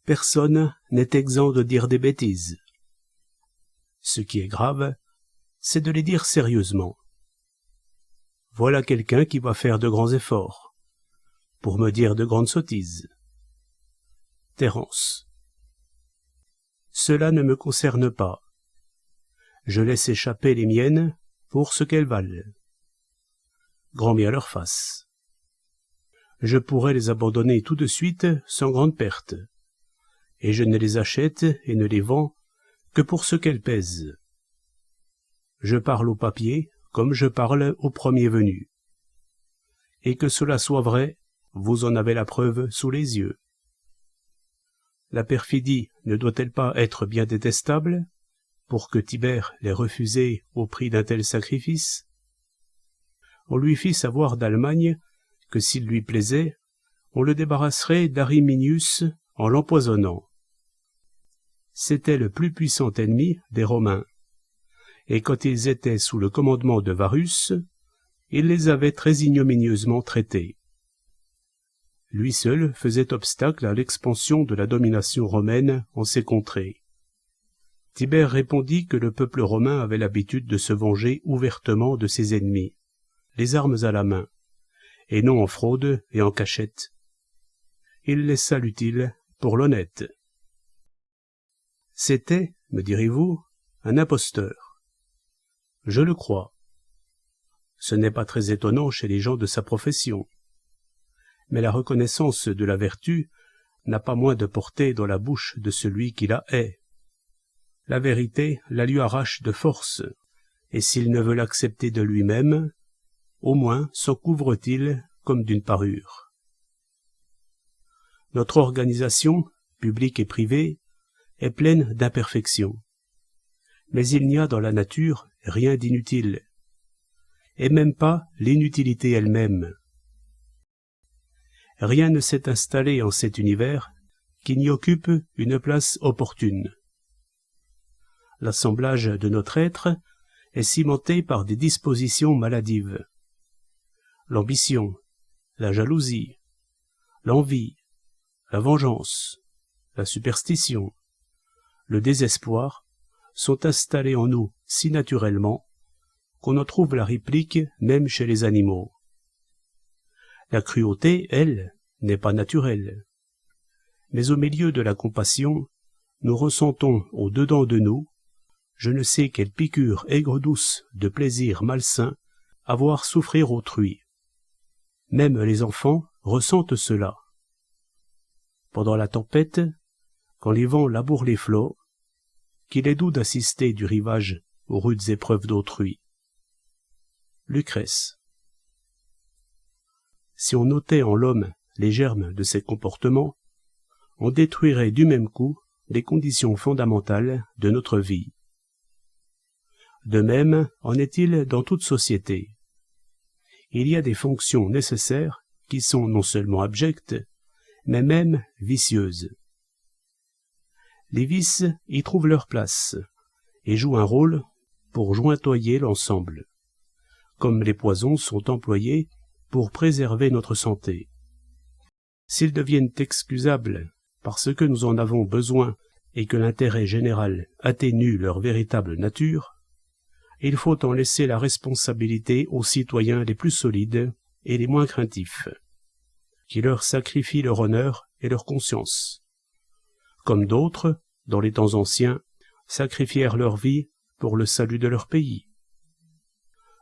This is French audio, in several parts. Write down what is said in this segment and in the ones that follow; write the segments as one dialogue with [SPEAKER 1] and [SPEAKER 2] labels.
[SPEAKER 1] personne n'est exempt de dire des bêtises. Ce qui est grave, c'est de les dire sérieusement. Voilà quelqu'un qui va faire de grands efforts pour me dire de grandes sottises. Terence. Cela ne me concerne pas. Je laisse échapper les miennes pour ce qu'elles valent. Grand bien leur fasse. Je pourrais les abandonner tout de suite sans grande perte, et je ne les achète et ne les vends que pour ce qu'elles pèsent. Je parle au papier comme je parle au premier venu. Et que cela soit vrai, vous en avez la preuve sous les yeux. La perfidie ne doit-elle pas être bien détestable pour que Tibère l'ait refusée au prix d'un tel sacrifice? On lui fit savoir d'Allemagne que s'il lui plaisait, on le débarrasserait d'Ariminius en l'empoisonnant. C'était le plus puissant ennemi des Romains, et quand ils étaient sous le commandement de Varus, il les avait très ignominieusement traités. Lui seul faisait obstacle à l'expansion de la domination romaine en ces contrées. Tibère répondit que le peuple romain avait l'habitude de se venger ouvertement de ses ennemis, les armes à la main, et non en fraude et en cachette. Il laissa l'utile pour l'honnête. C'était, me direz-vous, un imposteur. Je le crois. Ce n'est pas très étonnant chez les gens de sa profession. Mais la reconnaissance de la vertu n'a pas moins de portée dans la bouche de celui qui la hait. La vérité la lui arrache de force, et s'il ne veut l'accepter de lui-même, au moins s'en couvre-t-il comme d'une parure. Notre organisation, publique et privée, est pleine d'imperfections. Mais il n'y a dans la nature rien d'inutile, et même pas l'inutilité elle-même. Rien ne s'est installé en cet univers qui n'y occupe une place opportune. L'assemblage de notre être est cimenté par des dispositions maladives. L'ambition, la jalousie, l'envie, la vengeance, la superstition, le désespoir sont installés en nous si naturellement qu'on en trouve la réplique même chez les animaux. La cruauté, elle, n'est pas naturelle. Mais au milieu de la compassion, nous ressentons au-dedans de nous je ne sais quelle piqûre aigre-douce de plaisir malsain à voir souffrir autrui. Même les enfants ressentent cela. Pendant la tempête, quand les vents labourent les flots, qu'il est doux d'assister du rivage aux rudes épreuves d'autrui. Lucrèce. Si on notait en l'homme les germes de ses comportements, on détruirait du même coup les conditions fondamentales de notre vie. De même en est-il dans toute société. Il y a des fonctions nécessaires qui sont non seulement abjectes, mais même vicieuses. Les vices y trouvent leur place et jouent un rôle pour jointoyer l'ensemble, comme les poisons sont employés pour préserver notre santé. S'ils deviennent excusables parce que nous en avons besoin et que l'intérêt général atténue leur véritable nature, il faut en laisser la responsabilité aux citoyens les plus solides et les moins craintifs, qui leur sacrifient leur honneur et leur conscience, comme d'autres, dans les temps anciens, sacrifièrent leur vie pour le salut de leur pays.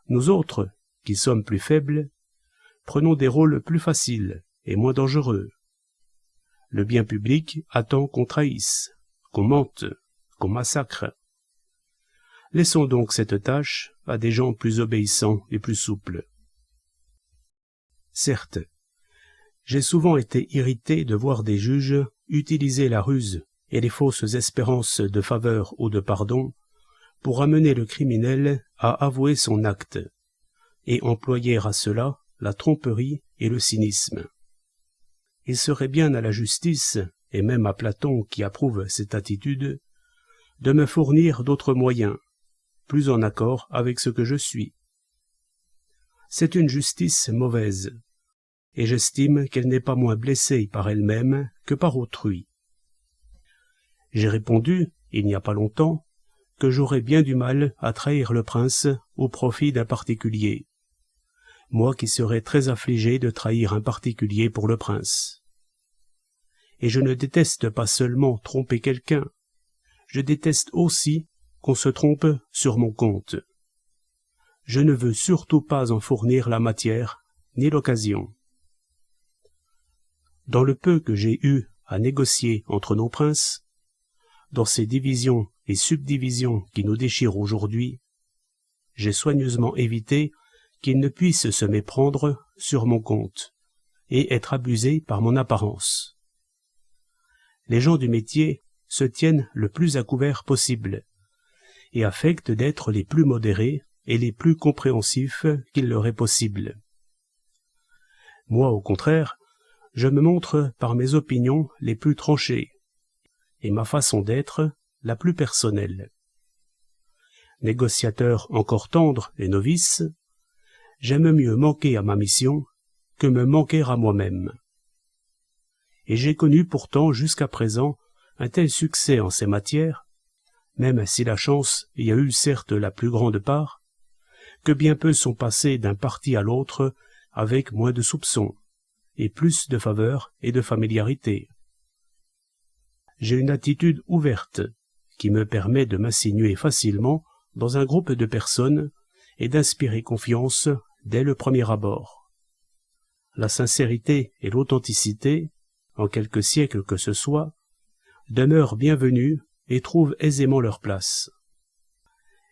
[SPEAKER 1] Nous autres, qui sommes plus faibles, prenons des rôles plus faciles et moins dangereux. Le bien public attend qu'on trahisse, qu'on mente, qu'on massacre. Laissons donc cette tâche à des gens plus obéissants et plus souples. Certes, j'ai souvent été irrité de voir des juges utiliser la ruse et les fausses espérances de faveur ou de pardon pour amener le criminel à avouer son acte, et employer à cela la tromperie et le cynisme. Il serait bien à la justice, et même à Platon qui approuve cette attitude, de me fournir d'autres moyens, plus en accord avec ce que je suis. C'est une justice mauvaise, et j'estime qu'elle n'est pas moins blessée par elle-même que par autrui. J'ai répondu, il n'y a pas longtemps, que j'aurais bien du mal à trahir le prince au profit d'un particulier. Moi qui serais très affligé de trahir un particulier pour le prince. Et je ne déteste pas seulement tromper quelqu'un, je déteste aussi qu'on se trompe sur mon compte. Je ne veux surtout pas en fournir la matière, ni l'occasion. Dans le peu que j'ai eu à négocier entre nos princes, dans ces divisions et subdivisions qui nous déchirent aujourd'hui, j'ai soigneusement évité qu'ils ne puissent se méprendre sur mon compte et être abusés par mon apparence. Les gens du métier se tiennent le plus à couvert possible et affectent d'être les plus modérés et les plus compréhensifs qu'il leur est possible. Moi, au contraire, je me montre par mes opinions les plus tranchées et ma façon d'être la plus personnelle. Négociateur encore tendre et novice, j'aime mieux manquer à ma mission que me manquer à moi-même. Et j'ai connu pourtant jusqu'à présent un tel succès en ces matières, même si la chance y a eu certes la plus grande part, que bien peu sont passés d'un parti à l'autre avec moins de soupçons, et plus de faveur et de familiarité. J'ai une attitude ouverte, qui me permet de m'insinuer facilement dans un groupe de personnes et d'inspirer confiance dès le premier abord. La sincérité et l'authenticité, en quelque siècle que ce soit, demeurent bienvenues et trouvent aisément leur place.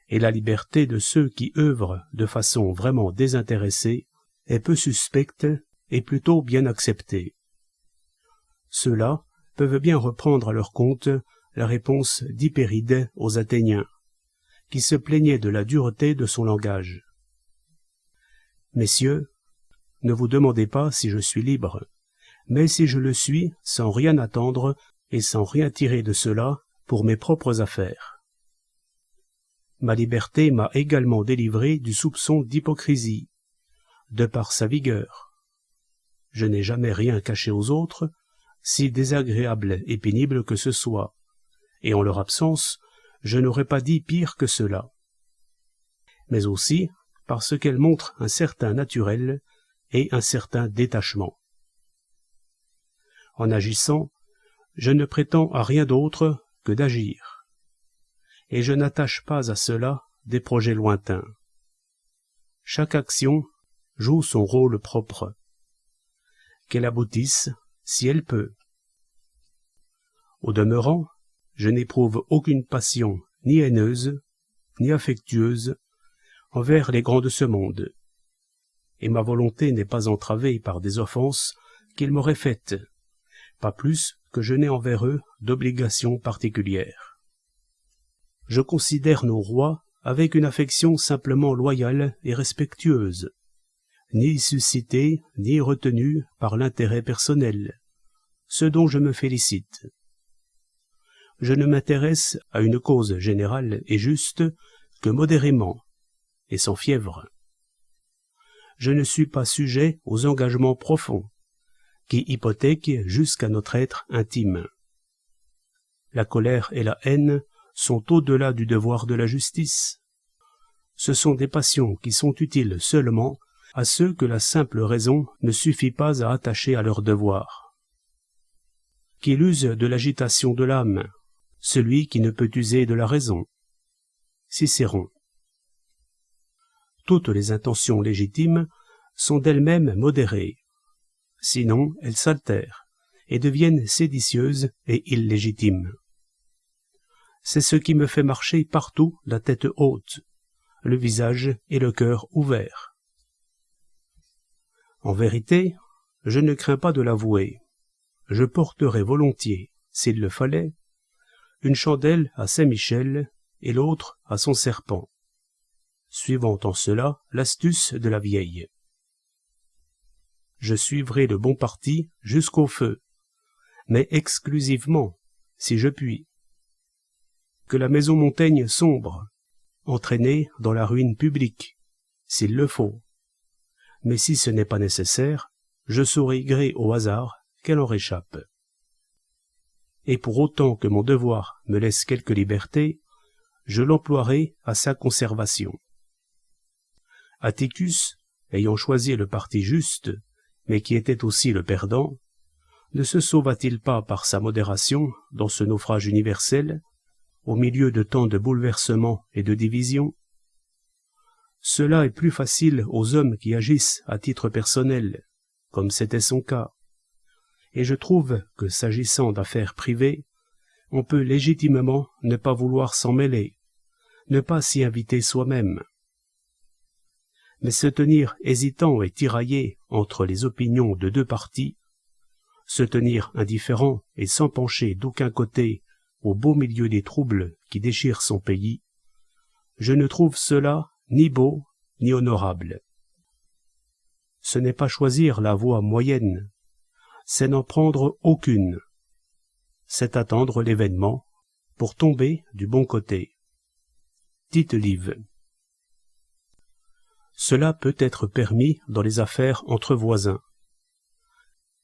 [SPEAKER 1] Et la liberté de ceux qui œuvrent de façon vraiment désintéressée est peu suspecte et plutôt bien acceptée. Ceux-là peuvent bien reprendre à leur compte la réponse d'Hypéride aux Athéniens, qui se plaignaient de la dureté de son langage. Messieurs, ne vous demandez pas si je suis libre, mais si je le suis sans rien attendre et sans rien tirer de cela pour mes propres affaires. Ma liberté m'a également délivré du soupçon d'hypocrisie, de par sa vigueur. Je n'ai jamais rien caché aux autres, si désagréable et pénible que ce soit, et en leur absence, je n'aurais pas dit pire que cela. Mais aussi parce qu'elle montre un certain naturel et un certain détachement. En agissant, je ne prétends à rien d'autre que d'agir, et je n'attache pas à cela des projets lointains. Chaque action joue son rôle propre. Qu'elle aboutisse si elle peut. Au demeurant, je n'éprouve aucune passion ni haineuse, ni affectueuse envers les grands de ce monde, et ma volonté n'est pas entravée par des offenses qu'ils m'auraient faites, pas plus que je n'ai envers eux d'obligations particulières. Je considère nos rois avec une affection simplement loyale et respectueuse, ni suscitée ni retenue par l'intérêt personnel, ce dont je me félicite. Je ne m'intéresse à une cause générale et juste que modérément et sans fièvre. Je ne suis pas sujet aux engagements profonds qui hypothèquent jusqu'à notre être intime. La colère et la haine sont au-delà du devoir de la justice. Ce sont des passions qui sont utiles seulement à ceux que la simple raison ne suffit pas à attacher à leur devoir. Qu'il use de l'agitation de l'âme, celui qui ne peut user de la raison. Cicéron. Toutes les intentions légitimes sont d'elles-mêmes modérées, sinon elles s'altèrent et deviennent séditieuses et illégitimes. C'est ce qui me fait marcher partout la tête haute, le visage et le cœur ouverts. En vérité, je ne crains pas de l'avouer. Je porterais volontiers, s'il le fallait, une chandelle à Saint-Michel et l'autre à son serpent, suivant en cela l'astuce de la vieille. Je suivrai le bon parti jusqu'au feu, mais exclusivement, si je puis. Que la maison Montaigne sombre, entraînée dans la ruine publique, s'il le faut. Mais si ce n'est pas nécessaire, je saurai gré au hasard qu'elle en réchappe. et pour autant que mon devoir me laisse quelque liberté, je l'emploierai à sa conservation. Atticus, ayant choisi le parti juste, mais qui était aussi le perdant, ne se sauva-t-il pas par sa modération dans ce naufrage universel, au milieu de tant de bouleversements et de divisions? Cela est plus facile aux hommes qui agissent à titre personnel, comme c'était son cas, et je trouve que s'agissant d'affaires privées, on peut légitimement ne pas vouloir s'en mêler, ne pas s'y inviter soi-même. Mais se tenir hésitant et tiraillé entre les opinions de deux partis, se tenir indifférent et sans pencher d'aucun côté au beau milieu des troubles qui déchirent son pays, je ne trouve cela ni beau ni honorable. Ce n'est pas choisir la voie moyenne, c'est n'en prendre aucune. C'est attendre l'événement pour tomber du bon côté. Tite-Live. Cela peut être permis dans les affaires entre voisins.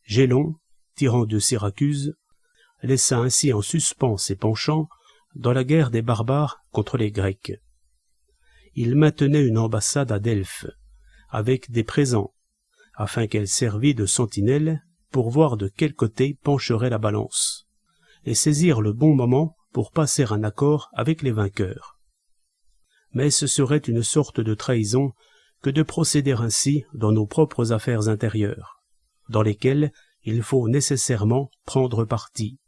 [SPEAKER 1] Gélon, tyran de Syracuse, laissa ainsi en suspens ses penchants dans la guerre des barbares contre les Grecs. Il maintenait une ambassade à Delphes, avec des présents, afin qu'elle servît de sentinelle pour voir de quel côté pencherait la balance, et saisir le bon moment pour passer un accord avec les vainqueurs. Mais ce serait une sorte de trahison que de procéder ainsi dans nos propres affaires intérieures, dans lesquelles il faut nécessairement prendre parti.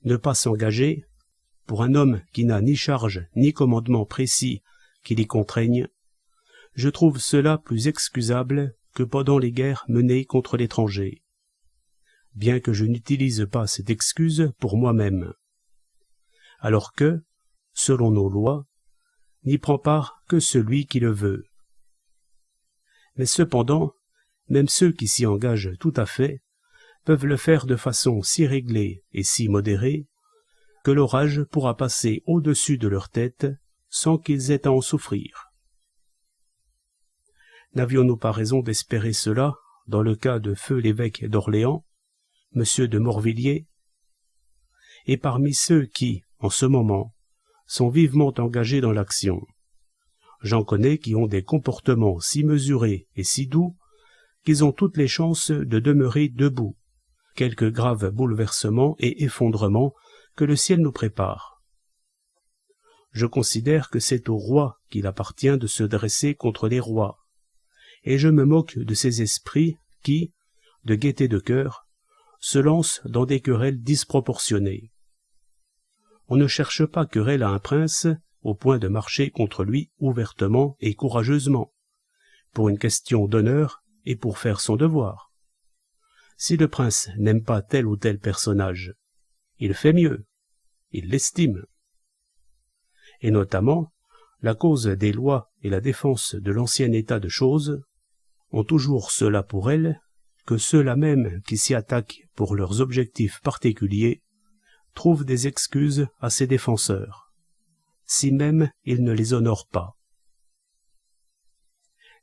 [SPEAKER 1] Ne pas s'engager, pour un homme qui n'a ni charge ni commandement précis qui l'y contraigne, je trouve cela plus excusable que pendant les guerres menées contre l'étranger, bien que je n'utilise pas cette excuse pour moi-même, alors que, selon nos lois, n'y prend part que celui qui le veut. Mais cependant, même ceux qui s'y engagent tout à fait peuvent le faire de façon si réglée et si modérée que l'orage pourra passer au-dessus de leur tête sans qu'ils aient à en souffrir. N'avions-nous pas raison d'espérer cela dans le cas de feu l'évêque d'Orléans, M. de Morvilliers? Et parmi ceux qui, en ce moment, sont vivement engagés dans l'action, j'en connais qui ont des comportements si mesurés et si doux qu'ils ont toutes les chances de demeurer debout, quelque grave bouleversement et effondrement que le ciel nous prépare. Je considère que c'est au roi qu'il appartient de se dresser contre les rois, et je me moque de ces esprits qui, de gaieté de cœur, se lancent dans des querelles disproportionnées. On ne cherche pas querelle à un prince au point de marcher contre lui ouvertement et courageusement, pour une question d'honneur et pour faire son devoir. Si le prince n'aime pas tel ou tel personnage, il fait mieux, il l'estime. Et notamment, la cause des lois et la défense de l'ancien état de choses ont toujours cela pour elles que ceux-là même qui s'y attaquent pour leurs objectifs particuliers trouvent des excuses à ses défenseurs, si même ils ne les honorent pas.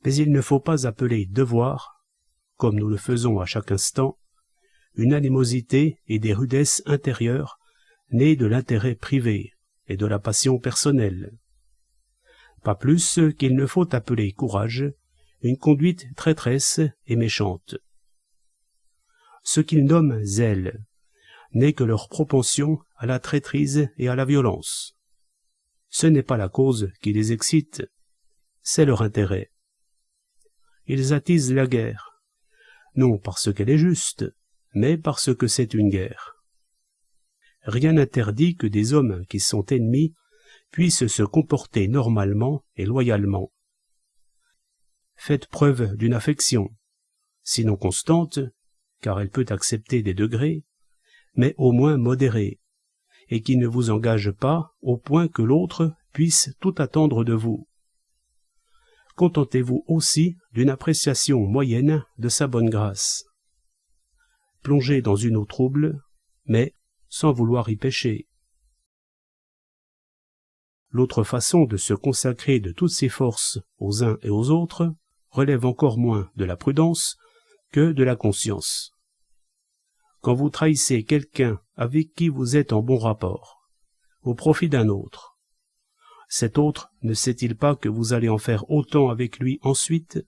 [SPEAKER 1] Mais il ne faut pas appeler devoir, comme nous le faisons à chaque instant, une animosité et des rudesses intérieures nées de l'intérêt privé et de la passion personnelle. Pas plus qu'il ne faut appeler courage une conduite traîtresse et méchante. Ce qu'ils nomment zèle n'est que leur propension à la traîtrise et à la violence. Ce n'est pas la cause qui les excite, c'est leur intérêt. Ils attisent la guerre, non parce qu'elle est juste, mais parce que c'est une guerre. Rien n'interdit que des hommes qui sont ennemis puissent se comporter normalement et loyalement. Faites preuve d'une affection, sinon constante, car elle peut accepter des degrés, mais au moins modérée, et qui ne vous engage pas au point que l'autre puisse tout attendre de vous. Contentez-vous aussi d'une appréciation moyenne de sa bonne grâce. Plongez dans une eau trouble, mais sans vouloir y pécher. L'autre façon de se consacrer de toutes ses forces aux uns et aux autres relève encore moins de la prudence que de la conscience. quand vous trahissez quelqu'un avec qui vous êtes en bon rapport, au profit d'un autre, cet autre ne sait-il pas que vous allez en faire autant avec lui ensuite?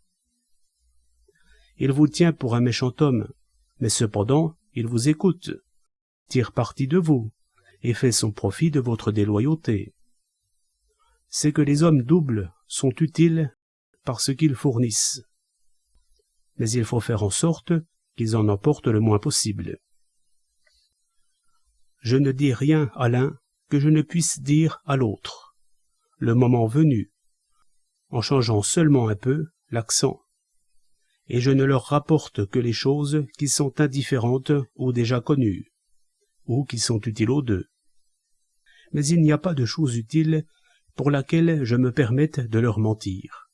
[SPEAKER 1] Il vous tient pour un méchant homme, mais cependant il vous écoute, tire parti de vous, et fait son profit de votre déloyauté. C'est que les hommes doubles sont utiles par ce qu'ils fournissent, mais il faut faire en sorte qu'ils en emportent le moins possible. Je ne dis rien à l'un que je ne puisse dire à l'autre, le moment venu, en changeant seulement un peu l'accent, et je ne leur rapporte que les choses qui sont indifférentes ou déjà connues, ou qui sont utiles aux deux. Mais il n'y a pas de chose utile pour laquelle je me permette de leur mentir.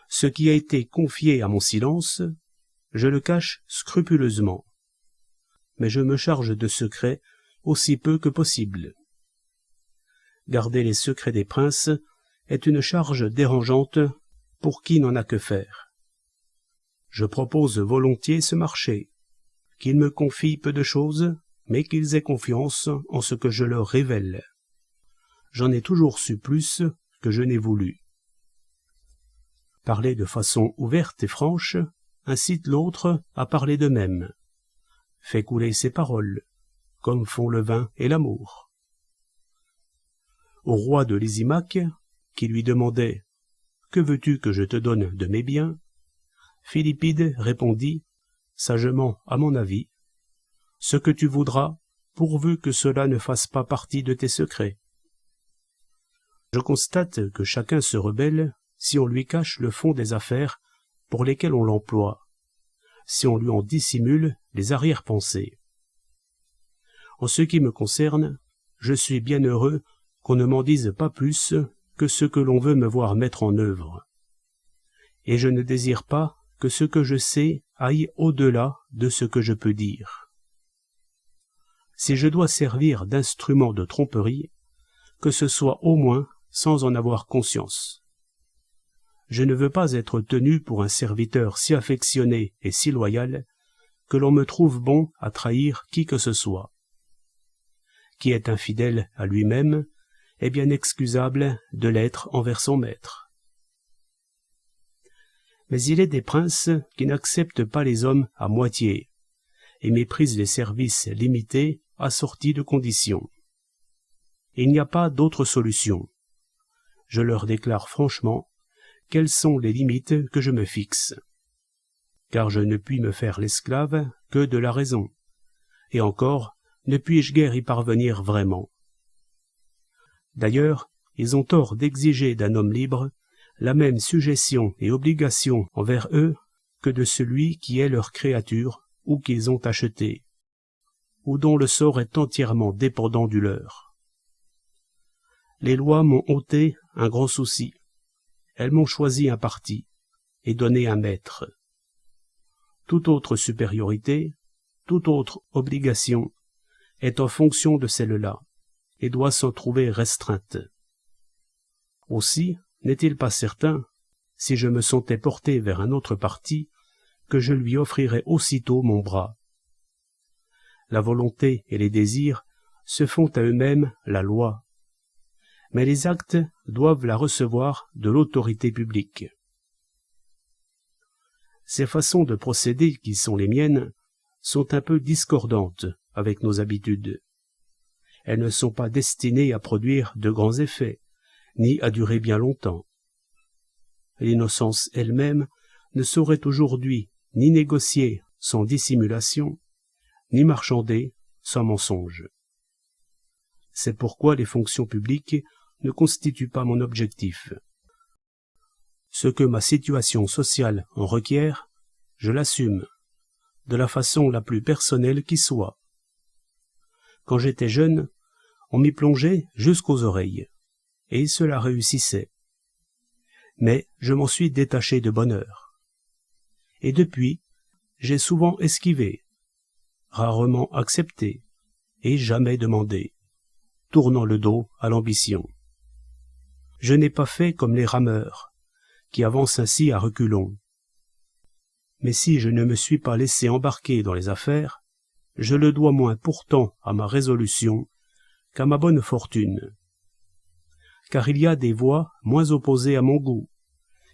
[SPEAKER 1] Ce qui a été confié à mon silence, je le cache scrupuleusement, mais je me charge de secrets aussi peu que possible. Garder les secrets des princes est une charge dérangeante pour qui n'en a que faire. Je propose volontiers ce marché, qu'ils me confient peu de choses, mais qu'ils aient confiance en ce que je leur révèle. J'en ai toujours su plus que je n'ai voulu. Parler de façon ouverte et franche incite l'autre à parler de même, fait couler ses paroles, comme font le vin et l'amour. Au roi de Lysimaque, qui lui demandait « Que veux-tu que je te donne de mes biens ?» Philippide répondit, sagement à mon avis, « Ce que tu voudras, pourvu que cela ne fasse pas partie de tes secrets. » Je constate que chacun se rebelle si on lui cache le fond des affaires pour lesquelles on l'emploie, si on lui en dissimule les arrière-pensées. En ce qui me concerne, je suis bien heureux qu'on ne m'en dise pas plus que ce que l'on veut me voir mettre en œuvre. Et je ne désire pas que ce que je sais aille au-delà de ce que je peux dire. Si je dois servir d'instrument de tromperie, que ce soit au moins sans en avoir conscience. Je ne veux pas être tenu pour un serviteur si affectionné et si loyal que l'on me trouve bon à trahir qui que ce soit. Qui est infidèle à lui-même est bien excusable de l'être envers son maître. Mais il est des princes qui n'acceptent pas les hommes à moitié et méprisent les services limités assortis de conditions. Il n'y a pas d'autre solution. Je leur déclare franchement quelles sont les limites que je me fixe, car je ne puis me faire l'esclave que de la raison, et encore ne puis-je guère y parvenir vraiment. D'ailleurs, ils ont tort d'exiger d'un homme libre la même sujétion et obligation envers eux que de celui qui est leur créature ou qu'ils ont acheté, ou dont le sort est entièrement dépendant du leur. Les lois m'ont ôté un grand souci. Elles m'ont choisi un parti et donné un maître. Toute autre supériorité, toute autre obligation est en fonction de celle-là et doit s'en trouver restreinte. Aussi, n'est-il pas certain, si je me sentais porté vers un autre parti, que je lui offrirais aussitôt mon bras. La volonté et les désirs se font à eux-mêmes la loi, mais les actes doivent la recevoir de l'autorité publique. Ces façons de procéder qui sont les miennes sont un peu discordantes avec nos habitudes. Elles ne sont pas destinées à produire de grands effets, ni à durer bien longtemps. L'innocence elle-même ne saurait aujourd'hui ni négocier sans dissimulation, ni marchander sans mensonge. C'est pourquoi les fonctions publiques ne constituent pas mon objectif. Ce que ma situation sociale en requiert, je l'assume, de la façon la plus personnelle qui soit. Quand j'étais jeune, on m'y plongeait jusqu'aux oreilles, et cela réussissait. Mais je m'en suis détaché de bonne heure. Et depuis, j'ai souvent esquivé, rarement accepté, et jamais demandé, tournant le dos à l'ambition. Je n'ai pas fait comme les rameurs, qui avancent ainsi à reculons. Mais si je ne me suis pas laissé embarquer dans les affaires, je le dois moins pourtant à ma résolution qu'à ma bonne fortune. Car il y a des voies moins opposées à mon goût,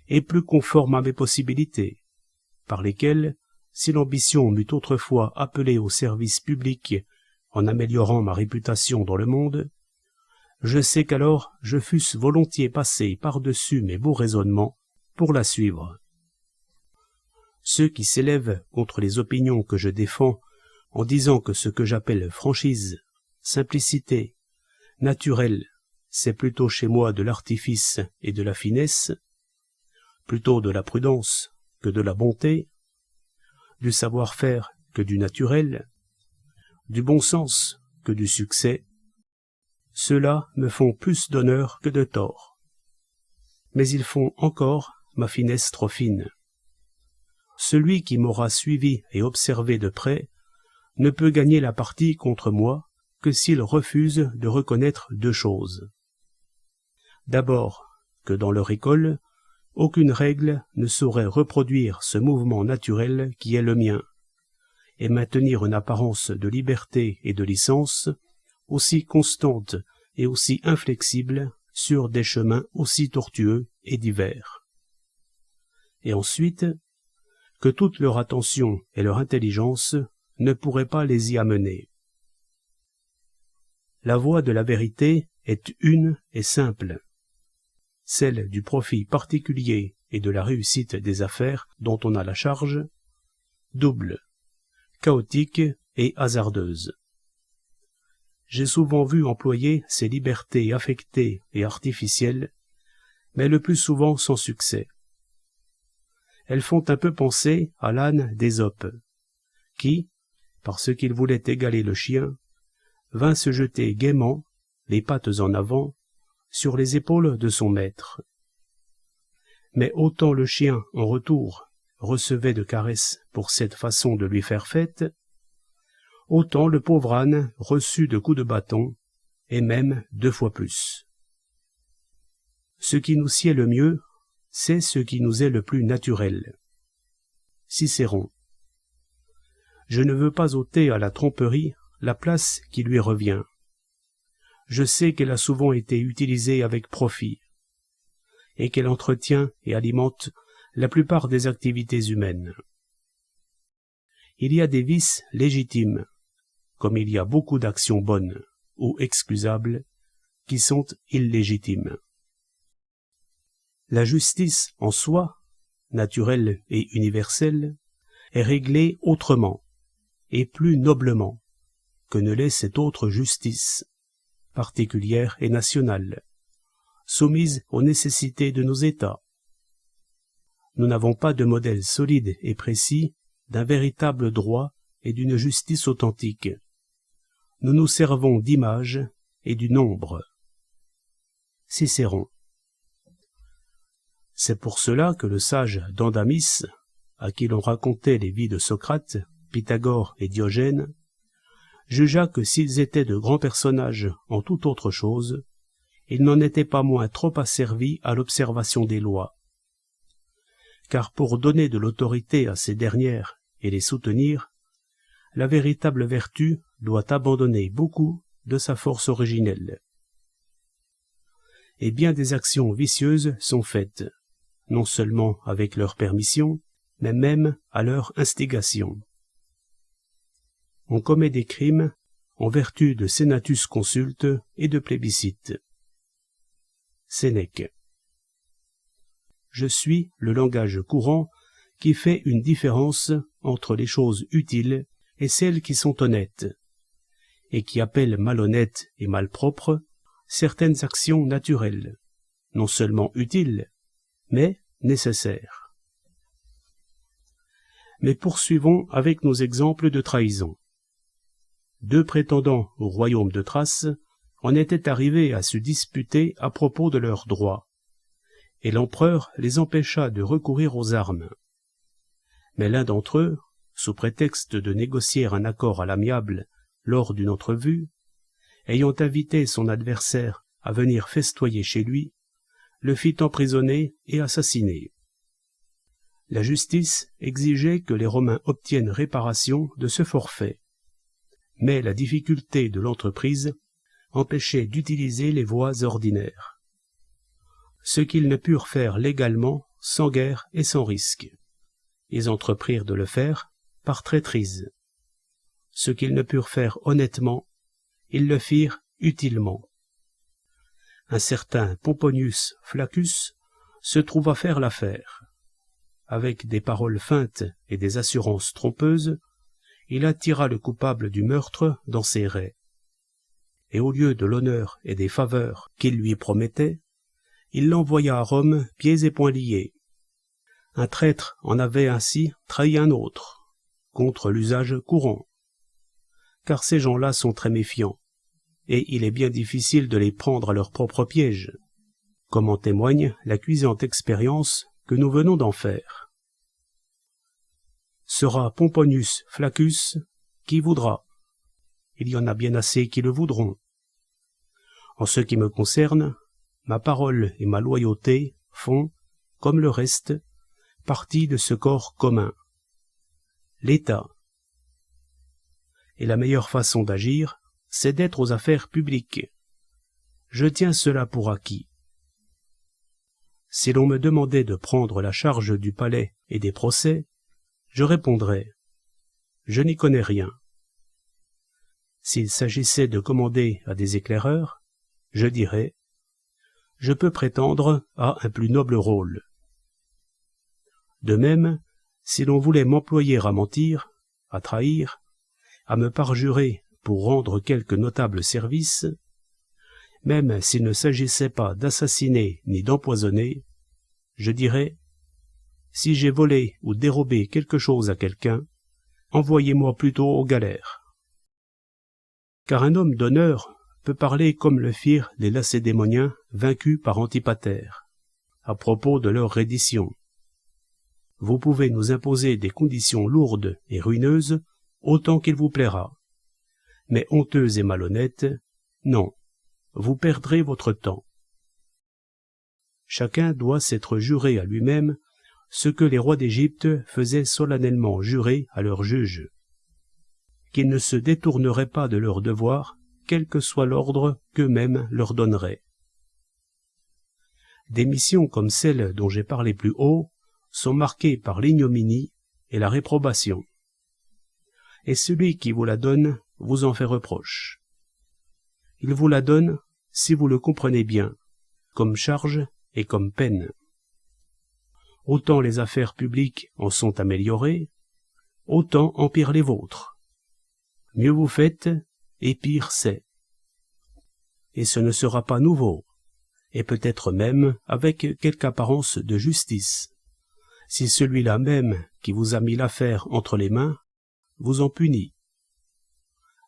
[SPEAKER 1] et plus conformes à mes possibilités, par lesquelles, si l'ambition m'eût autrefois appelé au service public en améliorant ma réputation dans le monde, je sais qu'alors je fusse volontiers passé par-dessus mes beaux raisonnements pour la suivre. Ceux qui s'élèvent contre les opinions que je défends en disant que ce que j'appelle franchise, simplicité, naturel, c'est plutôt chez moi de l'artifice et de la finesse, plutôt de la prudence que de la bonté, du savoir-faire que du naturel, du bon sens que du succès, ceux-là me font plus d'honneur que de tort. Mais ils font encore ma finesse trop fine. Celui qui m'aura suivi et observé de près ne peut gagner la partie contre moi que s'il refuse de reconnaître deux choses. D'abord, que dans leur école, aucune règle ne saurait reproduire ce mouvement naturel qui est le mien, et maintenir une apparence de liberté et de licence aussi constante et aussi inflexible sur des chemins aussi tortueux et divers. Et ensuite, que toute leur attention et leur intelligence ne pourraient pas les y amener. La voie de la vérité est une et simple, celle du profit particulier et de la réussite des affaires dont on a la charge, double, chaotique et hasardeuse. J'ai souvent vu employer ces libertés affectées et artificielles, mais le plus souvent sans succès. Elles font un peu penser à l'âne d'Ésope, qui, parce qu'il voulait égaler le chien, vint se jeter gaiement, les pattes en avant, sur les épaules de son maître. Mais autant le chien, en retour, recevait de caresses pour cette façon de lui faire fête, autant le pauvre âne reçut de coups de bâton, et même 2 fois plus. Ce qui nous sied le mieux, c'est ce qui nous est le plus naturel. Cicéron. Je ne veux pas ôter à la tromperie la place qui lui revient. Je sais qu'elle a souvent été utilisée avec profit, et qu'elle entretient et alimente la plupart des activités humaines. Il y a des vices légitimes, comme il y a beaucoup d'actions bonnes ou excusables qui sont illégitimes. La justice en soi, naturelle et universelle, est réglée autrement et plus noblement que ne l'est cette autre justice, particulière et nationale, soumise aux nécessités de nos États. Nous n'avons pas de modèle solide et précis d'un véritable droit et d'une justice authentique. Nous nous servons d'images et du nombre. Cicéron. C'est pour cela que le sage Dandamis, à qui l'on racontait les vies de Socrate, Pythagore et Diogène, jugea que s'ils étaient de grands personnages en toute autre chose, ils n'en étaient pas moins trop asservis à l'observation des lois. Car pour donner de l'autorité à ces dernières et les soutenir, la véritable vertu doit abandonner beaucoup de sa force originelle. Et bien des actions vicieuses sont faites, non seulement avec leur permission, mais même à leur instigation. On commet des crimes en vertu de senatus consulte et de plébiscite. Sénèque. Je suis le langage courant qui fait une différence entre les choses utiles et celles qui sont honnêtes, et qui appelle malhonnêtes et malpropres certaines actions naturelles, non seulement utiles, mais nécessaires. Mais poursuivons avec nos exemples de trahison. 2 prétendants au royaume de Thrace en étaient arrivés à se disputer à propos de leurs droits, et l'empereur les empêcha de recourir aux armes. Mais l'un d'entre eux, sous prétexte de négocier un accord à l'amiable lors d'une entrevue, ayant invité son adversaire à venir festoyer chez lui, le fit emprisonner et assassiner. La justice exigeait que les Romains obtiennent réparation de ce forfait. mais la difficulté de l'entreprise empêchait d'utiliser les voies ordinaires. Ce qu'ils ne purent faire légalement, sans guerre et sans risque. Ils entreprirent de le faire par traîtrise. Ce qu'ils ne purent faire honnêtement, ils le firent utilement. Un certain Pomponius Flaccus se trouva faire l'affaire. Avec des paroles feintes et des assurances trompeuses, il attira le coupable du meurtre dans ses rets. Et au lieu de l'honneur et des faveurs qu'il lui promettait, il l'envoya à Rome pieds et poings liés. Un traître en avait ainsi trahi un autre, contre l'usage courant. Car ces gens-là sont très méfiants, et il est bien difficile de les prendre à leur propre piège, comme en témoigne la cuisante expérience que nous venons d'en faire. Sera Pomponius Flaccus qui voudra. Il y en a bien assez qui le voudront. En ce qui me concerne, ma parole et ma loyauté font, comme le reste, partie de ce corps commun, l'État. Et la meilleure façon d'agir, c'est d'être aux affaires publiques. Je tiens cela pour acquis. Si l'on me demandait de prendre la charge du palais et des procès, je répondrais « Je n'y connais rien ». S'il s'agissait de commander à des éclaireurs, je dirais « Je peux prétendre à un plus noble rôle ». De même, si l'on voulait m'employer à mentir, à trahir, à me parjurer pour rendre quelque notable service, même s'il ne s'agissait pas d'assassiner ni d'empoisonner, je dirais « Si j'ai volé ou dérobé quelque chose à quelqu'un, envoyez-moi plutôt aux galères. » Car un homme d'honneur peut parler comme le firent les Lacédémoniens vaincus par Antipater, à propos de leur reddition. Vous pouvez nous imposer des conditions lourdes et ruineuses autant qu'il vous plaira. Mais honteuses et malhonnêtes, non, vous perdrez votre temps. Chacun doit s'être juré à lui-même ce que les rois d'Égypte faisaient solennellement jurer à leurs juges, qu'ils ne se détourneraient pas de leur devoir, quel que soit l'ordre qu'eux-mêmes leur donneraient. Des missions comme celle dont j'ai parlé plus haut sont marquées par l'ignominie et la réprobation. Et celui qui vous la donne vous en fait reproche. Il vous la donne, si vous le comprenez bien, comme charge et comme peine. Autant les affaires publiques en sont améliorées, autant empirent les vôtres. Mieux vous faites, et pire c'est. Et ce ne sera pas nouveau, et peut-être même avec quelque apparence de justice, si celui-là même qui vous a mis l'affaire entre les mains vous en punit.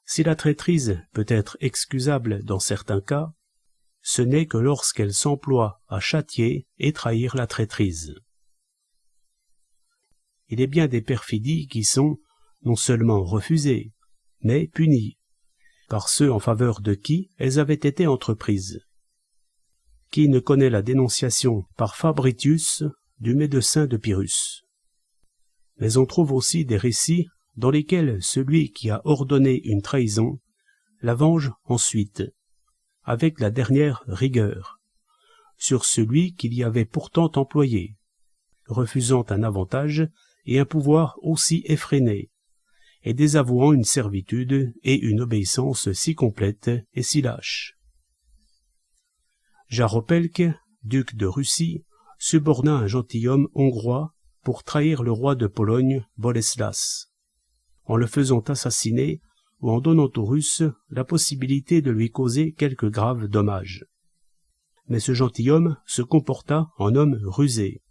[SPEAKER 1] Si la traîtrise peut être excusable dans certains cas, ce n'est que lorsqu'elle s'emploie à châtier et trahir la traîtrise. Il est bien des perfidies qui sont non seulement refusées, mais punies, par ceux en faveur de qui elles avaient été entreprises. Qui ne connaît la dénonciation par Fabritius du médecin de Pyrrhus? Mais on trouve aussi des récits dans lesquels celui qui a ordonné une trahison la venge ensuite, avec la dernière rigueur, sur celui qu'il y avait pourtant employé, refusant un avantage et un pouvoir aussi effréné, et désavouant une servitude et une obéissance si complète et si lâche. Jaropelque, duc de Russie, suborna un gentilhomme hongrois pour trahir le roi de Pologne, Boleslas, en le faisant assassiner ou en donnant aux Russes la possibilité de lui causer quelque grave dommage. Mais ce gentilhomme se comporta en homme rusé,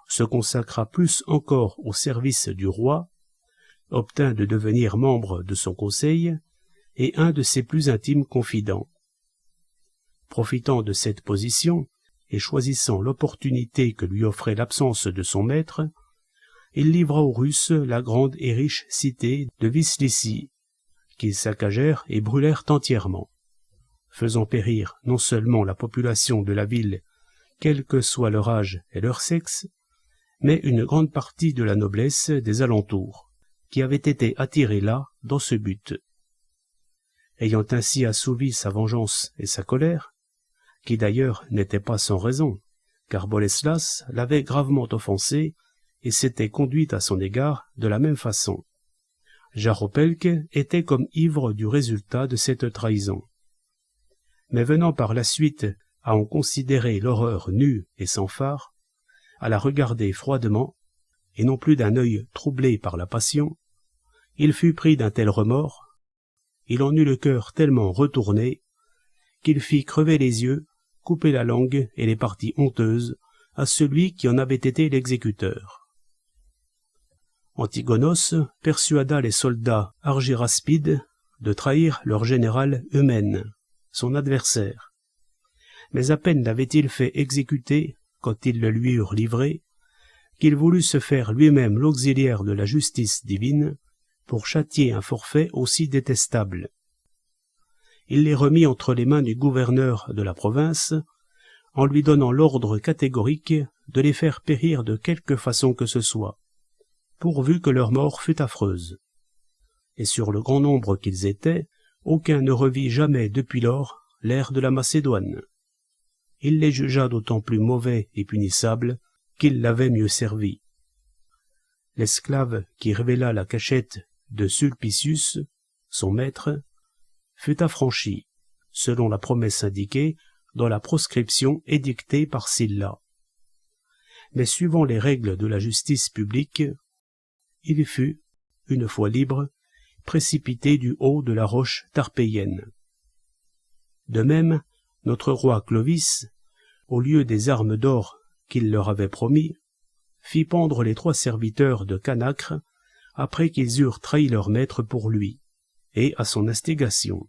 [SPEAKER 1] se consacra plus encore au service du roi, obtint de devenir membre de son conseil et un de ses plus intimes confidents. Profitant de cette position et choisissant l'opportunité que lui offrait l'absence de son maître, il livra aux Russes la grande et riche cité de Vislici, qu'ils saccagèrent et brûlèrent entièrement, faisant périr non seulement la population de la ville, quel que soit leur âge et leur sexe, mais une grande partie de la noblesse des alentours, qui avait été attirée là dans ce but. ayant ainsi assouvi sa vengeance et sa colère, qui d'ailleurs n'était pas sans raison, car Boleslas l'avait gravement offensé et s'était conduit à son égard de la même façon. Jaropelk était comme ivre du résultat de cette trahison. Mais venant par la suite à en considérer l'horreur nue et sans phare, à la regarder froidement, et non plus d'un œil troublé par la passion, il fut pris d'un tel remords, il en eut le cœur tellement retourné, qu'il fit crever les yeux, couper la langue et les parties honteuses à celui qui en avait été l'exécuteur. Antigonos persuada les soldats argyraspides de trahir leur général Eumène, son adversaire. Mais à peine l'avait-il fait exécuter, quand ils le lui eurent livré, qu'il voulut se faire lui-même l'auxiliaire de la justice divine pour châtier un forfait aussi détestable. Il les remit entre les mains du gouverneur de la province, en lui donnant l'ordre catégorique de les faire périr de quelque façon que ce soit, pourvu que leur mort fût affreuse. Et sur le grand nombre qu'ils étaient, aucun ne revit jamais depuis lors l'ère de la Macédoine. Il les jugea d'autant plus mauvais et punissables qu'ils l'avaient mieux servi. L'esclave qui révéla la cachette de Sulpicius, son maître, fut affranchi, selon la promesse indiquée dans la proscription édictée par Sylla. Mais suivant les règles de la justice publique, il fut, une fois libre, précipité du haut de la roche tarpéienne. De même, notre roi Clovis, au lieu des armes d'or qu'il leur avait promis, fit pendre les 3 serviteurs de Canacre après qu'ils eurent trahi leur maître pour lui, et à son instigation.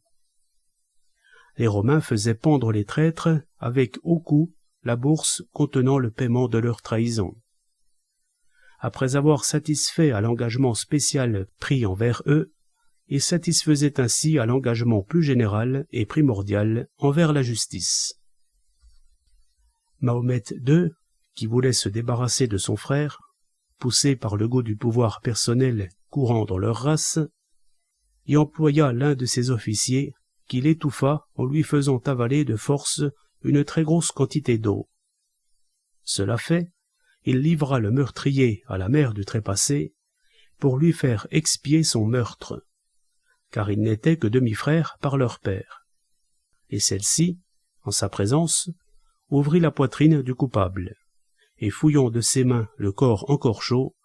[SPEAKER 1] Les Romains faisaient pendre les traîtres avec au cou la bourse contenant le paiement de leur trahison. Après avoir satisfait à l'engagement spécial pris envers eux, ils satisfaisaient ainsi à l'engagement plus général et primordial envers la justice. Mahomet II, qui voulait se débarrasser de son frère, poussé par le goût du pouvoir personnel courant dans leur race, y employa l'un de ses officiers qui l'étouffa en lui faisant avaler de force une très grosse quantité d'eau. Cela fait, il livra le meurtrier à la mère du trépassé pour lui faire expier son meurtre, car ils n'étaient que demi-frères par leur père. Et celle-ci, en sa présence, ouvrit la poitrine du coupable, et fouillant de ses mains le corps encore chaud,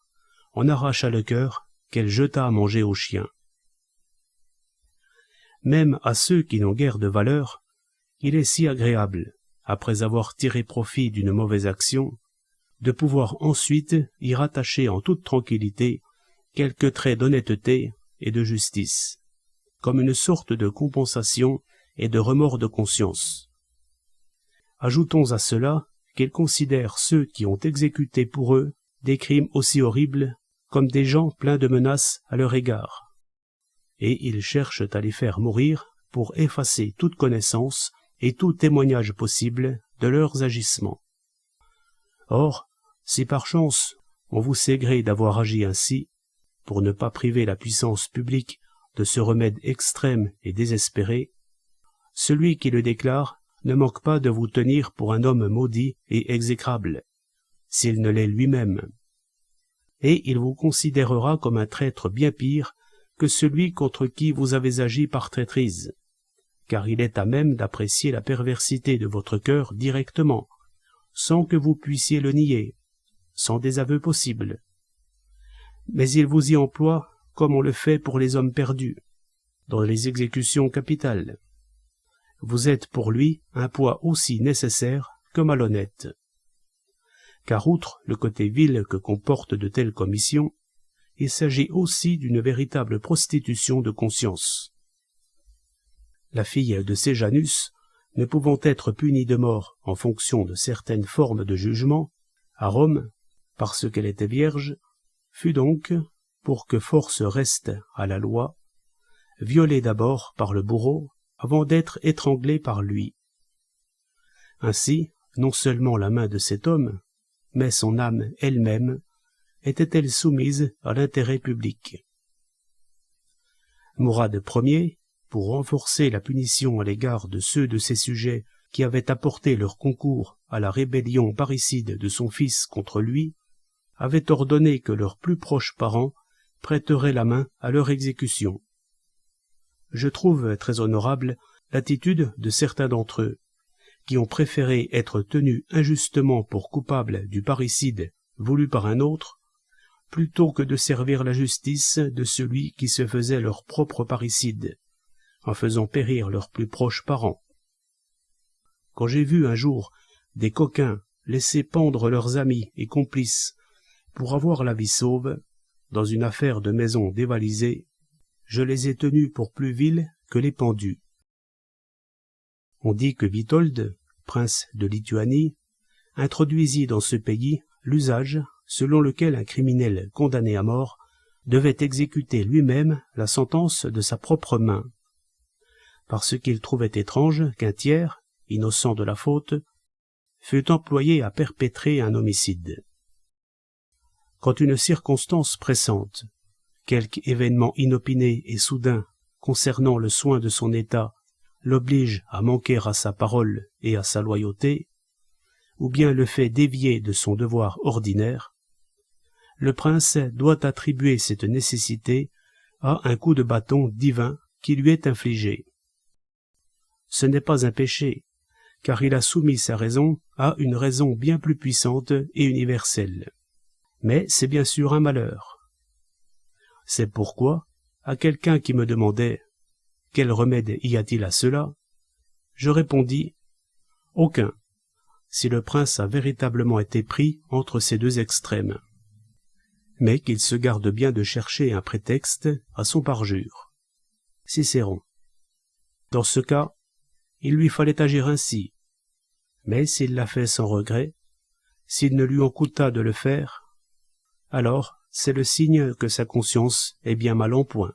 [SPEAKER 1] en arracha le cœur qu'elle jeta à manger aux chiens. Même à ceux qui n'ont guère de valeur, il est si agréable, après avoir tiré profit d'une mauvaise action, de pouvoir ensuite y rattacher en toute tranquillité quelques traits d'honnêteté et de justice, comme une sorte de compensation et de remords de conscience. Ajoutons à cela qu'ils considèrent ceux qui ont exécuté pour eux des crimes aussi horribles comme des gens pleins de menaces à leur égard, et ils cherchent à les faire mourir pour effacer toute connaissance et tout témoignage possible de leurs agissements. Or, si par chance on vous sait gré d'avoir agi ainsi, pour ne pas priver la puissance publique de ce remède extrême et désespéré, celui qui le déclare ne manque pas de vous tenir pour un homme maudit et exécrable, s'il ne l'est lui-même, et il vous considérera comme un traître bien pire que celui contre qui vous avez agi par traîtrise, car il est à même d'apprécier la perversité de votre cœur directement, sans que vous puissiez le nier, sans désaveu possible. Mais il vous y emploie comme on le fait pour les hommes perdus, dans les exécutions capitales. Vous êtes pour lui un poids aussi nécessaire que malhonnête. Car outre le côté vil que comportent de telles commissions, il s'agit aussi d'une véritable prostitution de conscience. La fille de Séjanus, ne pouvant être punie de mort en fonction de certaines formes de jugement, à Rome, parce qu'elle était vierge, fut donc, pour que force reste à la loi, violée d'abord par le bourreau avant d'être étranglée par lui. Ainsi, non seulement la main de cet homme, mais son âme elle-même était-elle soumise à l'intérêt public. Mourad Ier, pour renforcer la punition à l'égard de ceux de ses sujets qui avaient apporté leur concours à la rébellion parricide de son fils contre lui, avait ordonné que leurs plus proches parents prêteraient la main à leur exécution. Je trouve très honorable l'attitude de certains d'entre eux, qui ont préféré être tenus injustement pour coupables du parricide voulu par un autre, plutôt que de servir la justice de celui qui se faisait leur propre parricide, en faisant périr leurs plus proches parents. Quand j'ai vu un jour des coquins laisser pendre leurs amis et complices pour avoir la vie sauve, dans une affaire de maison dévalisée, je les ai tenus pour plus vils que les pendus. On dit que Witold, prince de Lituanie, introduisit dans ce pays l'usage selon lequel un criminel condamné à mort devait exécuter lui-même la sentence de sa propre main, parce qu'il trouvait étrange qu'un tiers, innocent de la faute, fût employé à perpétrer un homicide. Quand une circonstance pressante, quelque événement inopiné et soudain concernant le soin de son état, l'oblige à manquer à sa parole et à sa loyauté, ou bien le fait dévier de son devoir ordinaire, le prince doit attribuer cette nécessité à un coup de bâton divin qui lui est infligé. Ce n'est pas un péché, car il a soumis sa raison à une raison bien plus puissante et universelle. Mais c'est bien sûr un malheur. C'est pourquoi, à quelqu'un qui me demandait « Quel remède y a-t-il à cela ?» je répondis « Aucun, si le prince a véritablement été pris entre ces deux extrêmes, mais qu'il se garde bien de chercher un prétexte à son parjure. » Cicéron. Dans ce cas, il lui fallait agir ainsi, mais s'il l'a fait sans regret, s'il ne lui en coûta de le faire, alors c'est le signe que sa conscience est bien mal en point.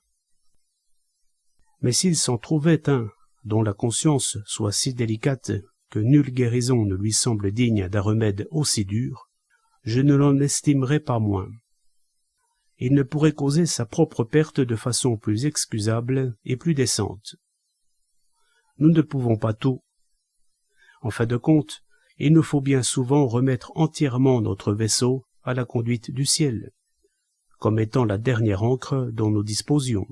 [SPEAKER 1] Mais s'il s'en trouvait un dont la conscience soit si délicate que nulle guérison ne lui semble digne d'un remède aussi dur, je ne l'en estimerais pas moins. Il ne pourrait causer sa propre perte de façon plus excusable et plus décente. Nous ne pouvons pas tout. En fin de compte, il nous faut bien souvent remettre entièrement notre vaisseau à la conduite du ciel, comme étant la dernière ancre dont nous disposions.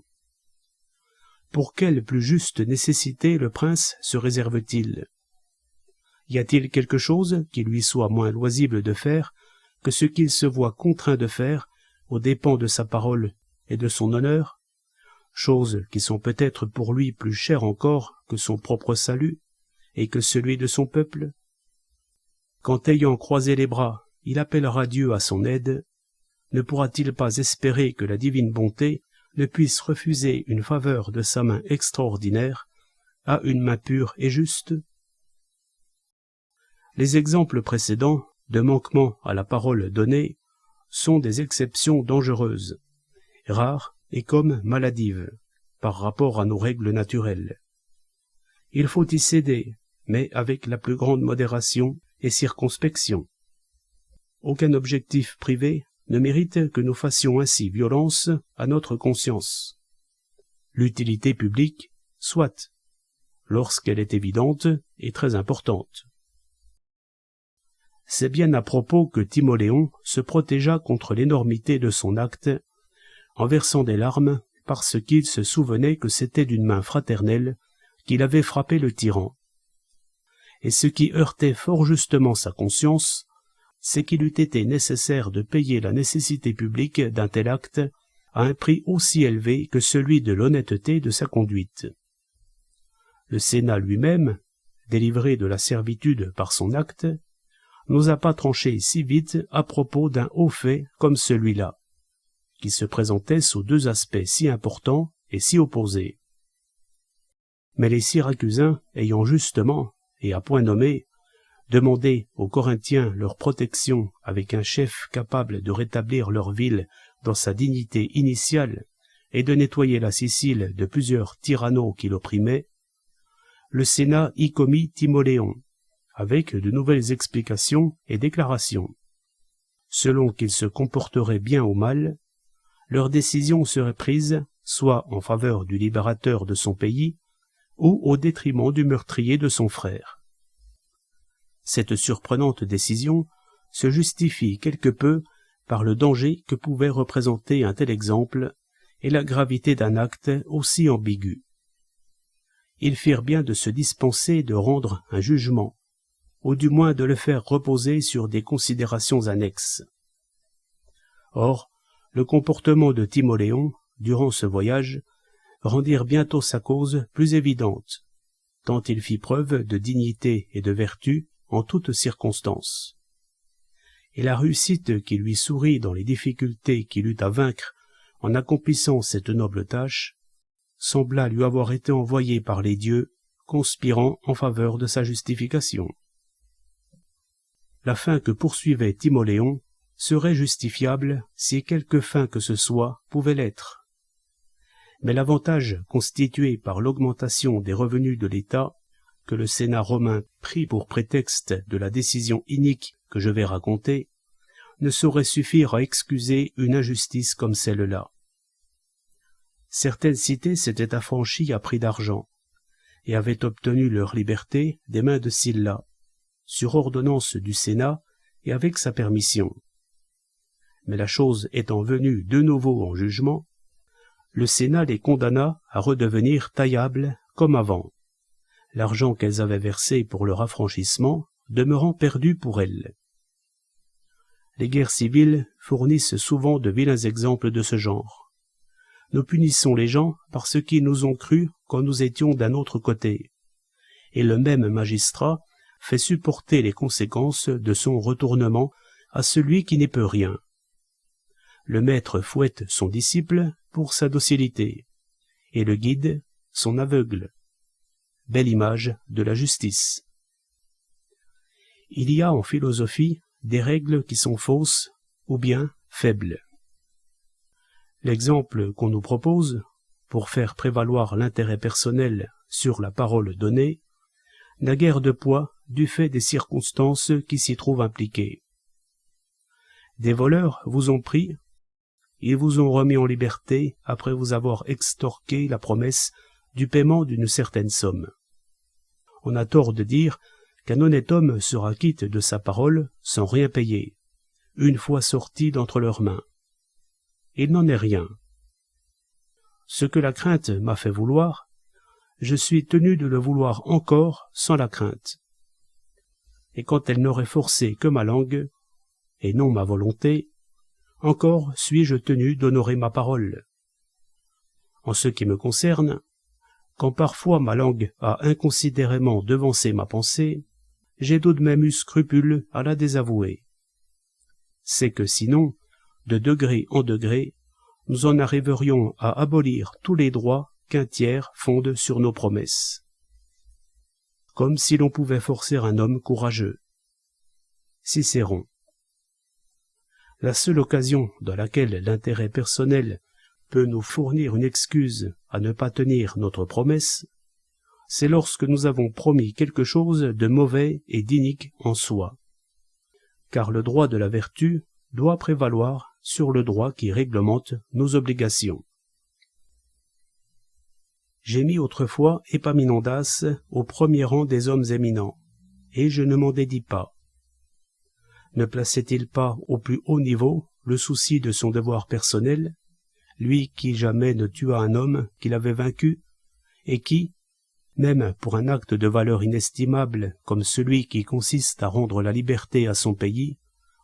[SPEAKER 1] Pour quelle plus juste nécessité le prince se réserve-t-il? Y a-t-il quelque chose qui lui soit moins loisible de faire que ce qu'il se voit contraint de faire aux dépens de sa parole et de son honneur, choses qui sont peut-être pour lui plus chères encore que son propre salut et que celui de son peuple? Quand ayant croisé les bras, il appellera Dieu à son aide, ne pourra-t-il pas espérer que la divine bonté ne puisse refuser une faveur de sa main extraordinaire à une main pure et juste? Les exemples précédents de manquement à la parole donnée sont des exceptions dangereuses, rares et comme maladives, par rapport à nos règles naturelles. Il faut y céder, mais avec la plus grande modération et circonspection. Aucun objectif privé ne mérite que nous fassions ainsi violence à notre conscience. L'utilité publique, soit, lorsqu'elle est évidente et très importante. C'est bien à propos que Timoléon se protégea contre l'énormité de son acte en versant des larmes parce qu'il se souvenait que c'était d'une main fraternelle qu'il avait frappé le tyran. Et ce qui heurtait fort justement sa conscience, c'est qu'il eût été nécessaire de payer la nécessité publique d'un tel acte à un prix aussi élevé que celui de l'honnêteté de sa conduite. Le Sénat lui-même, délivré de la servitude par son acte, n'osa pas trancher si vite à propos d'un haut fait comme celui-là, qui se présentait sous deux aspects si importants et si opposés. Mais les Syracusains, ayant justement, et à point nommé, demandé aux Corinthiens leur protection avec un chef capable de rétablir leur ville dans sa dignité initiale et de nettoyer la Sicile de plusieurs tyranneaux qui l'opprimaient, le Sénat y commit Timoléon, avec de nouvelles explications et déclarations. Selon qu'ils se comporteraient bien ou mal, leur décision serait prise soit en faveur du libérateur de son pays, ou au détriment du meurtrier de son frère. Cette surprenante décision se justifie quelque peu par le danger que pouvait représenter un tel exemple et la gravité d'un acte aussi ambigu. Ils firent bien de se dispenser de rendre un jugement, ou du moins de le faire reposer sur des considérations annexes. Or, le comportement de Timoléon, durant ce voyage, rendirent bientôt sa cause plus évidente, tant il fit preuve de dignité et de vertu en toutes circonstances. Et la réussite qui lui sourit dans les difficultés qu'il eut à vaincre en accomplissant cette noble tâche, sembla lui avoir été envoyée par les dieux, conspirant en faveur de sa justification. La fin que poursuivait Timoléon serait justifiable si quelque fin que ce soit pouvait l'être. Mais l'avantage constitué par l'augmentation des revenus de l'État, que le Sénat romain prit pour prétexte de la décision inique que je vais raconter, ne saurait suffire à excuser une injustice comme celle-là. Certaines cités s'étaient affranchies à prix d'argent, et avaient obtenu leur liberté des mains de Sylla, sur ordonnance du Sénat et avec sa permission. Mais la chose étant venue de nouveau en jugement, le Sénat les condamna à redevenir taillables comme avant, l'argent qu'elles avaient versé pour leur affranchissement demeurant perdu pour elles. Les guerres civiles fournissent souvent de vilains exemples de ce genre. Nous punissons les gens parce qu'ils nous ont cru quand nous étions d'un autre côté, et le même magistrat fait supporter les conséquences de son retournement à celui qui n'y peut rien. Le maître fouette son disciple pour sa docilité, et le guide son aveugle. Belle image de la justice. Il y a en philosophie des règles qui sont fausses ou bien faibles. L'exemple qu'on nous propose, pour faire prévaloir l'intérêt personnel sur la parole donnée, n'a guère de poids du fait des circonstances qui s'y trouvent impliquées. Des voleurs vous ont pris, ils vous ont remis en liberté après vous avoir extorqué la promesse du paiement d'une certaine somme. On a tort de dire qu'un honnête homme sera quitte de sa parole sans rien payer, une fois sorti d'entre leurs mains. Il n'en est rien. Ce que la crainte m'a fait vouloir, je suis tenu de le vouloir encore sans la crainte. Et quand elle n'aurait forcé que ma langue, et non ma volonté, encore suis-je tenu d'honorer ma parole. En ce qui me concerne, quand parfois ma langue a inconsidérément devancé ma pensée, j'ai tout de même eu scrupule à la désavouer. C'est que sinon, de degré en degré, nous en arriverions à abolir tous les droits qu'un tiers fonde sur nos promesses. Comme si l'on pouvait forcer un homme courageux. Cicéron. La seule occasion dans laquelle l'intérêt personnel peut nous fournir une excuse à ne pas tenir notre promesse, c'est lorsque nous avons promis quelque chose de mauvais et d'inique en soi. Car le droit de la vertu doit prévaloir sur le droit qui réglemente nos obligations. J'ai mis autrefois Épaminondas au premier rang des hommes éminents, et je ne m'en dédis pas. Ne plaçait-il pas au plus haut niveau le souci de son devoir personnel, lui qui jamais ne tua un homme qu'il avait vaincu, et qui, même pour un acte de valeur inestimable comme celui qui consiste à rendre la liberté à son pays,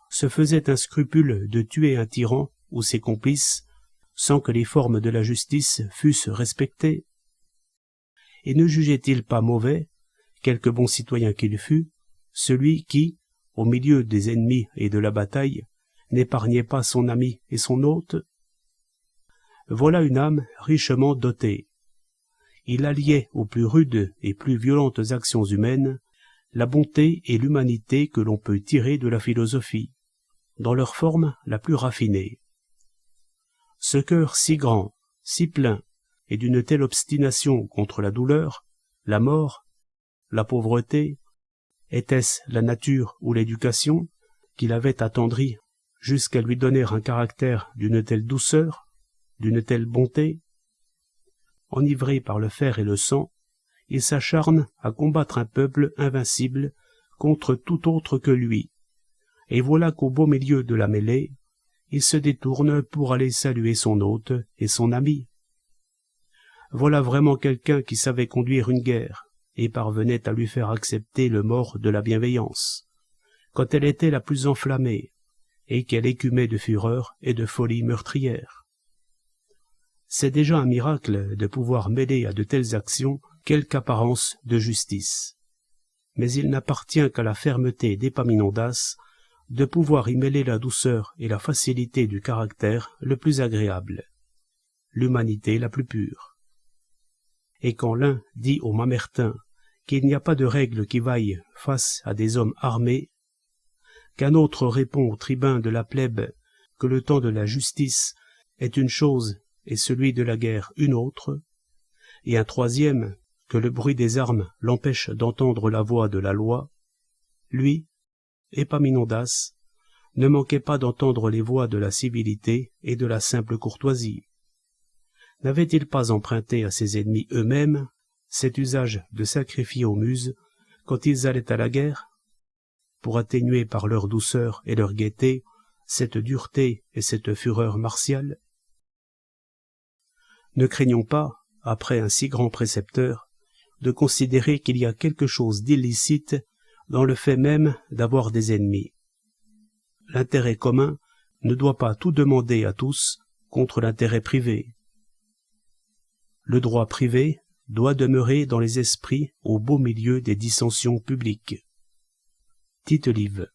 [SPEAKER 1] se faisait un scrupule de tuer un tyran ou ses complices sans que les formes de la justice fussent respectées? Et ne jugeait-il pas mauvais, quelque bon citoyen qu'il fût, celui qui, au milieu des ennemis et de la bataille, n'épargnait pas son ami et son hôte? Voilà une âme richement dotée. Il alliait aux plus rudes et plus violentes actions humaines la bonté et l'humanité que l'on peut tirer de la philosophie, dans leur forme la plus raffinée. Ce cœur si grand, si plein, et d'une telle obstination contre la douleur, la mort, la pauvreté, était-ce la nature ou l'éducation qui l'avait attendri jusqu'à lui donner un caractère d'une telle douceur, d'une telle bonté? enivré par le fer et le sang, il s'acharne à combattre un peuple invincible contre tout autre que lui. Et voilà qu'au beau milieu de la mêlée, il se détourne pour aller saluer son hôte et son ami. Voilà vraiment quelqu'un qui savait conduire une guerre et parvenait à lui faire accepter le mort de la bienveillance, quand elle était la plus enflammée, et qu'elle écumait de fureur et de folie meurtrière. C'est déjà un miracle de pouvoir mêler à de telles actions quelque apparence de justice. Mais il n'appartient qu'à la fermeté d'Épaminondas de pouvoir y mêler la douceur et la facilité du caractère le plus agréable, l'humanité la plus pure. Et quand l'un dit au Mamertin qu'il n'y a pas de règle qui vaille face à des hommes armés, qu'un autre répond au tribun de la plèbe que le temps de la justice est une chose et celui de la guerre une autre, et un troisième que le bruit des armes l'empêche d'entendre la voix de la loi, lui, Épaminondas, ne manquait pas d'entendre les voix de la civilité et de la simple courtoisie. N'avait-il pas emprunté à ses ennemis eux-mêmes cet usage de sacrifier aux muses quand ils allaient à la guerre, pour atténuer par leur douceur et leur gaieté cette dureté et cette fureur martiale? Ne craignons pas, après un si grand précepteur, de considérer qu'il y a quelque chose d'illicite dans le fait même d'avoir des ennemis. L'intérêt commun ne doit pas tout demander à tous contre l'intérêt privé. Le droit privé doit demeurer dans les esprits au beau milieu des dissensions publiques. Tite-Live.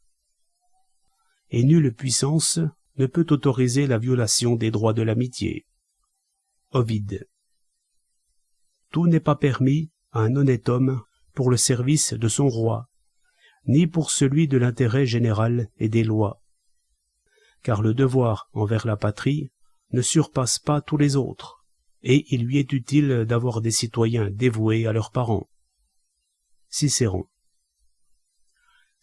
[SPEAKER 1] Et nulle puissance ne peut autoriser la violation des droits de l'amitié. Ovide. Tout n'est pas permis à un honnête homme pour le service de son roi, ni pour celui de l'intérêt général et des lois. Car le devoir envers la patrie ne surpasse pas tous les autres, et il lui est utile d'avoir des citoyens dévoués à leurs parents. Cicéron.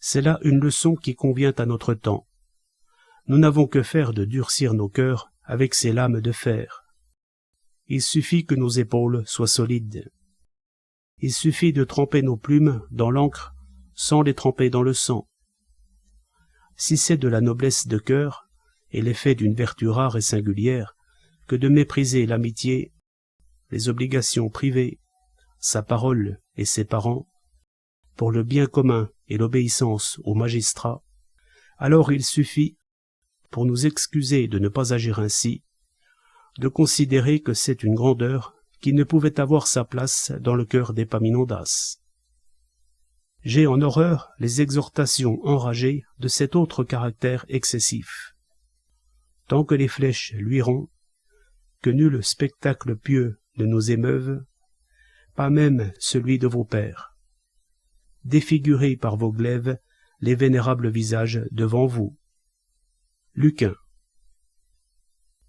[SPEAKER 1] C'est là une leçon qui convient à notre temps. Nous n'avons que faire de durcir nos cœurs avec ces lames de fer. Il suffit que nos épaules soient solides. Il suffit de tremper nos plumes dans l'encre sans les tremper dans le sang. Si c'est de la noblesse de cœur et l'effet d'une vertu rare et singulière que de mépriser l'amitié, les obligations privées, sa parole et ses parents, pour le bien commun et l'obéissance aux magistrats, alors il suffit, pour nous excuser de ne pas agir ainsi, de considérer que c'est une grandeur qui ne pouvait avoir sa place dans le cœur d'Épaminondas. J'ai en horreur les exhortations enragées de cet autre caractère excessif. Tant que les flèches luiront, que nul spectacle pieux ne nous émeuve, pas même celui de vos pères. Défigurez par vos glaives les vénérables visages devant vous. Lucain.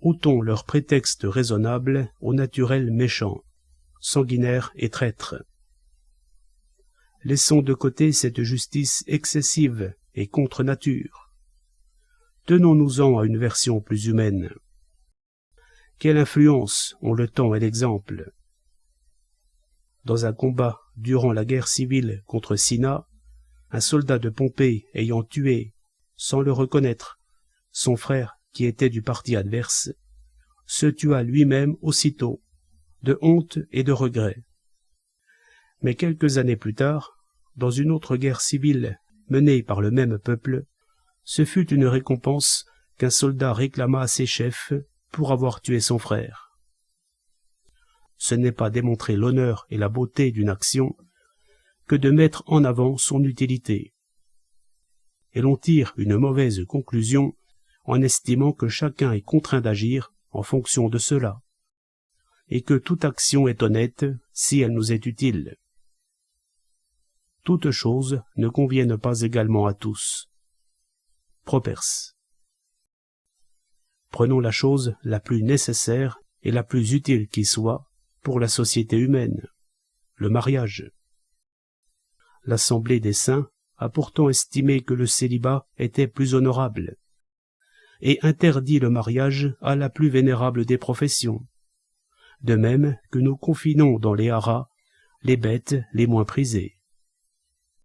[SPEAKER 1] Ôtons leurs prétextes raisonnables au naturel méchant, sanguinaire et traître. Laissons de côté cette justice excessive et contre nature. Tenons-nous-en à une version plus humaine. Quelle influence ont le temps et l'exemple? Dans un combat durant la guerre civile contre Cinna, un soldat de Pompée ayant tué, sans le reconnaître, son frère qui était du parti adverse, se tua lui-même aussitôt, de honte et de regret. Mais quelques années plus tard, dans une autre guerre civile menée par le même peuple, ce fut une récompense qu'un soldat réclama à ses chefs pour avoir tué son frère. Ce n'est pas démontrer l'honneur et la beauté d'une action que de mettre en avant son utilité. Et l'on tire une mauvaise conclusion en estimant que chacun est contraint d'agir en fonction de cela, et que toute action est honnête si elle nous est utile. Toutes choses ne conviennent pas également à tous. Properce. Prenons la chose la plus nécessaire et la plus utile qui soit pour la société humaine, le mariage. L'Assemblée des saints a pourtant estimé que le célibat était plus honorable, et interdit le mariage à la plus vénérable des professions, de même que nous confinons dans les haras les bêtes les moins prisées.